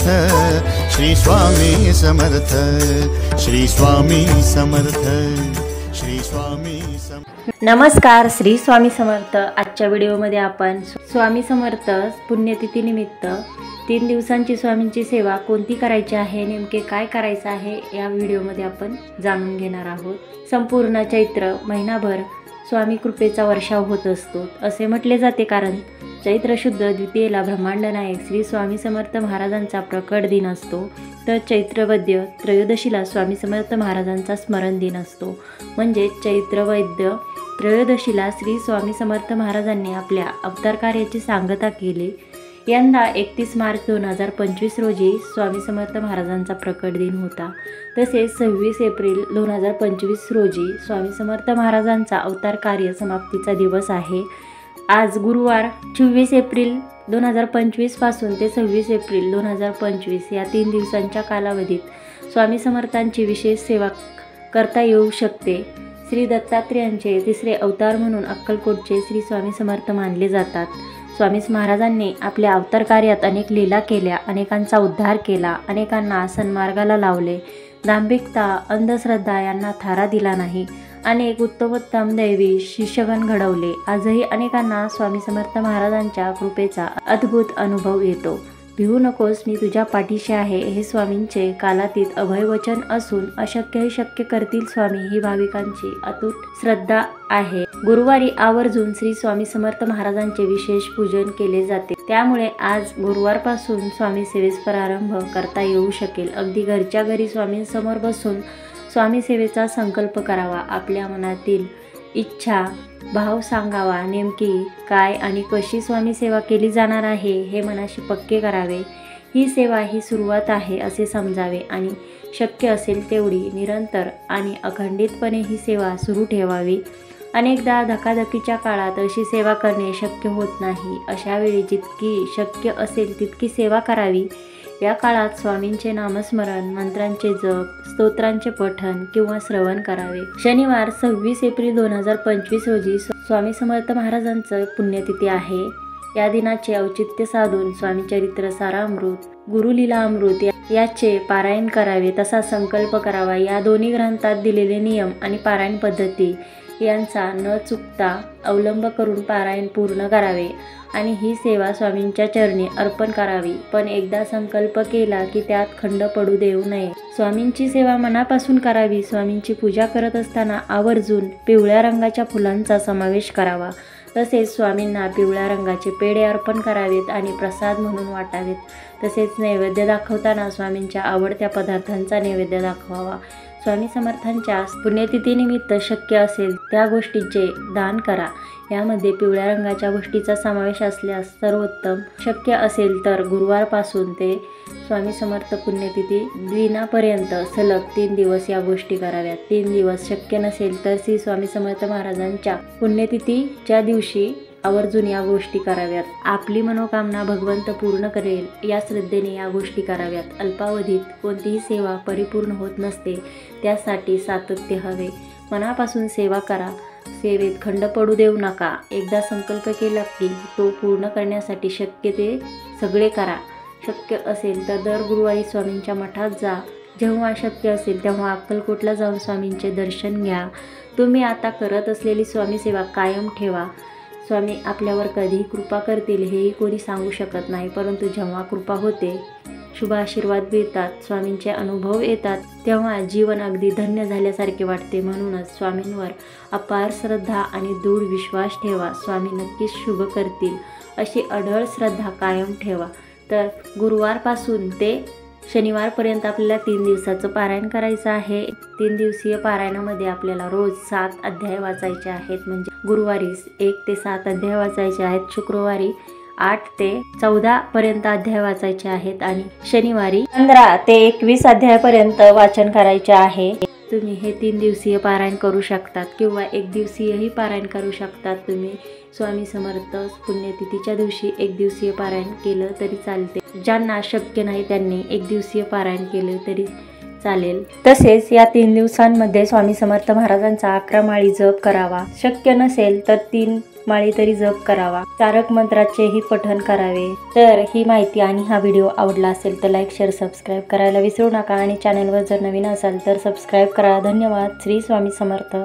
श्री स्वामी समर्थ, श्री स्वामी समर्थ, श्री स्वामी समर्थ। नमस्कार, श्री स्वामी समर्थ। आजच्या व्हिडिओमध्ये आपण स्वामी समर्थ पुण्यतिथी निमित्त 3 दिवसांची स्वामींची सेवा कोणती करायची आहे, नेमके काय करायचं आहे या व्हिडिओमध्ये आपण जाणून घेणार आहोत। संपूर्ण चैत्र महिनाभर स्वामी कृपेचा वर्षाव होत असतो असे म्हटले जाते, कारण चैत्र शुद्ध द्वितीयेला ब्रह्मांड नायक श्री स्वामी समर्थ महाराजांचा प्रकट दिन असतो, तर चैत्र वैद्य त्रयोदशीला स्वामी समर्थ महाराजांचा स्मरण दिन असतो। म्हणजे चैत्र वैद्य त्रयोदशीला श्री स्वामी समर्थ महाराजांनी आपल्या अवतार कार्याची सांगता केली। यंदा 31 मार्च 2025 रोजी स्वामी समर्थ महाराजांचा प्रकट दिन होता। तसेच 26 एप्रिल 2025 रोजी स्वामी समर्थ महाराजांचा अवतार कार्य समाप्तीचा दिवस आहे। आज गुरुवार 24 एप्रिल 2025 पासून ते 26 एप्रिल 2025 या 3 दिवसांच्या कालावधीत स्वामी समर्थांची विशेष सेवा करता येऊ शकते। श्री दत्तात्रेयांचे तिसरे अवतार म्हणून अक्कलकोटचे श्री स्वामी समर्थ मानले जातात। स्वामी महाराजांनी आपल्या अवतार कार्यात अनेक लीला केल्या, अनेकांचा उद्धार केला, अनेकांना सन्मार्गाला लावले। दांभिकता, अंधश्रद्धा यांना थारा दिला नाही। अनेक उत्तमोत्तम दैवी शिष्यगण घडवले। आजही अनेकांना स्वामी समर्थ महाराजांच्या कृपेचा अद्भुत अनुभव येतो। भिवू नकोस, मी तुझ्या पाठीशी आहे, हे स्वामींचे कालातीत अभयवचन असून अशक्यही शक्य करतील स्वामी ही भाविकांची अतूट श्रद्धा आहे। गुरुवारी आवर्जून श्री स्वामी समर्थ महाराजांचे विशेष पूजन केले जाते, त्यामुळे आज गुरुवारपासून स्वामी सेवेस प्रारंभ करता येऊ शकेल। अगदी घरच्या घरी स्वामींसमोर बसून स्वामी सेवेचा संकल्प करावा। आपल्या मनातील इच्छा भाव सांगावा, नेमकी काय आणि कशी स्वामी सेवा केली जाणार आहे हे मनाशी पक्के करावे। ही सेवा ही सुरुवात आहे असे समजावे आणि शक्य असेल तेवढी निरंतर आणि अखंडितपणे ही सेवा सुरू ठेवावी। अनेकदा धकाधकीच्या काळात अशी सेवा करणे शक्य होत नाही, अशा वेळी जितकी शक्य असेल तितकी सेवा करावी। या काळात स्वामींचे नामस्मरण, मंत्रांचे जप, स्तोत्रांचे पठण किंवा श्रवण करावे। शनिवार 26 एप्रिल 2025 रोजी स्वामी समर्थ महाराजांचं पुण्यतिथी आहे। या दिनाचे औचित्य साधून स्वामी चरित्र सारामृत, गुरुलीला अमृत याचे पारायण करावे, तसा संकल्प करावा। या दोन्ही ग्रंथात दिलेले नियम आणि पारायण पद्धती यांचा न चुकता अवलंब करून पारायण पूर्ण करावे आणि ही सेवा स्वामींच्या चरणी अर्पण करावी। पण एकदा संकल्प केला की त्यात खंड पडू देऊ नये। स्वामींची सेवा मनापासून करावी। स्वामींची पूजा करत असताना आवर्जून पिवळ्या रंगाच्या फुलांचा समावेश करावा। तसेच स्वामींना पिवळ्या रंगाचे पेढे अर्पण करावेत आणि प्रसाद म्हणून वाटावेत। तसेच नैवेद्य दाखवताना स्वामींच्या आवडत्या पदार्थांचा नैवेद्य दाखवावा। स्वामी समर्थांच्या पुण्यतिथीनिमित्त शक्य असेल त्या गोष्टींचे दान करा। यामध्ये पिवळ्या रंगाच्या गोष्टीचा समावेश असल्यास सर्वोत्तम। शक्य असेल तर गुरुवारपासून ते स्वामी समर्थ पुण्यतिथी दिनापर्यंत सलग 3 दिवस या गोष्टी कराव्यात। 3 दिवस शक्य नसेल तर श्री स्वामी समर्थ महाराजांच्या पुण्यतिथीच्या दिवशी आवर्जून या गोष्टी कराव्यात। आपली मनोकामना भगवंत पूर्ण करेल या श्रद्धेने या गोष्टी कराव्यात। अल्पावधीत कोणतीही सेवा परिपूर्ण होत नसते, त्यासाठी सातत्य हवे। मनापासून सेवा करा, सेवेत खंड पडू देऊ नका। एकदा संकल्प केला की तो पूर्ण करण्यासाठी शक्य ते सगळे करा। शक्य असेल तर दर गुरुवारी स्वामींच्या मठात जा। जेव्हा शक्य असेल तेव्हा अक्कलकोटला जाऊन स्वामींचे दर्शन घ्या। तुम्ही आता करत असलेली स्वामी सेवा कायम ठेवा। स्वामी आपल्यावर कधी कृपा करतील हेही कोणी सांगू शकत नाही, परंतु जेव्हा कृपा होते, शुभ आशीर्वाद मिळतात, स्वामींचे अनुभव येतात, तेव्हा जीवन अगदी धन्य झाल्यासारखे वाटते। म्हणूनच स्वामींवर अपार श्रद्धा आणि दृढ विश्वास ठेवा। स्वामी नक्कीच शुभ करतील अशी अढळ श्रद्धा कायम ठेवा। तर गुरुवारपासून ते शनिवारपर्यंत आपल्याला 3 दिवसाचं पारायण करायचं आहे। 3 दिवसीय पारायणामध्ये आपल्याला रोज 7 अध्याय वाचायचे आहेत। म्हणजे गुरुवारी 1 ते 7 अध्याय वाचायचे आहेत, शुक्रवारी 8 ते 14 पर्यंत अध्याय वाचायचे आहेत आणि शनिवारी 15 ते 21 अध्यायापर्यंत वाचन करायचे आहे। तुम्ही हे 3 दिवसीय पारायण करू शकतात किंवा 1 दिवसीयही पारायण करू शकतात। तुम्ही स्वामी समर्थ पुण्यतिथीच्या दिवशी 1 दिवसीय पारायण केलं तरी चालते। ज्यांना शक्य नाही त्यांनी 1 दिवसीय पारायण केले तरी चालेल। तसेच या 3 दिवसांमध्ये स्वामी समर्थ महाराजांचा 11 माळी जप करावा। शक्य नसेल तर 3 माळी तरी जप करावा, तारक मंत्राचेही पठण करावे। तर ही माहिती आणि हा व्हिडिओ आवडला असेल तर लाईक, शेअर, सबस्क्राईब करायला विसरू नका आणि चॅनलवर जर नवीन असाल तर सबस्क्राईब करा। धन्यवाद। श्री स्वामी समर्थ।